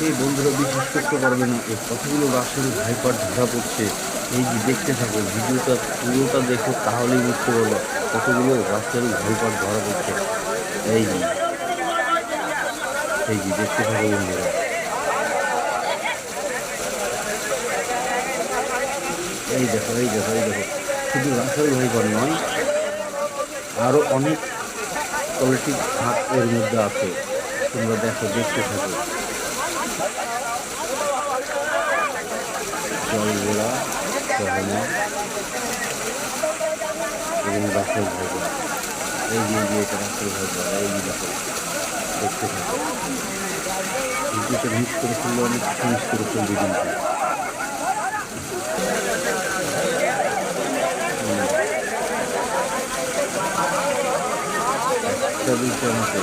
এই বন্ধুরা বিশ্বাস করতে পারবে না, এই কতগুলো রাসায়নিক হাইপার ধরা পড়ছে। এই যে দেখতে থাকো, ভিডিওটা পুরোটা দেখো, তাহলেই বুঝতে পারবে কতগুলো রাসায়নিক হাইপার ধরা পড়ছে। এই যে দেখতে থাকো বন্ধুরা। এই দেখো, শুধু রাসায়নিক হাইপার নয়, আরো অনেক কোয়ালিটির ভাগ এর মধ্যে আছে। তোমরা দেখো, দেখতে থাকো। জলগোড়া, গহনা এবং রাসেল ভাজা। এই যে এটা রাসেল ভাজা, এই যে দেখো, দেখতে থাকো। ভিডিওটা মিস করে ফেললে, অনেক কিছু মিস করে ফেলবে কিন্তু। একটা দুইটা মতো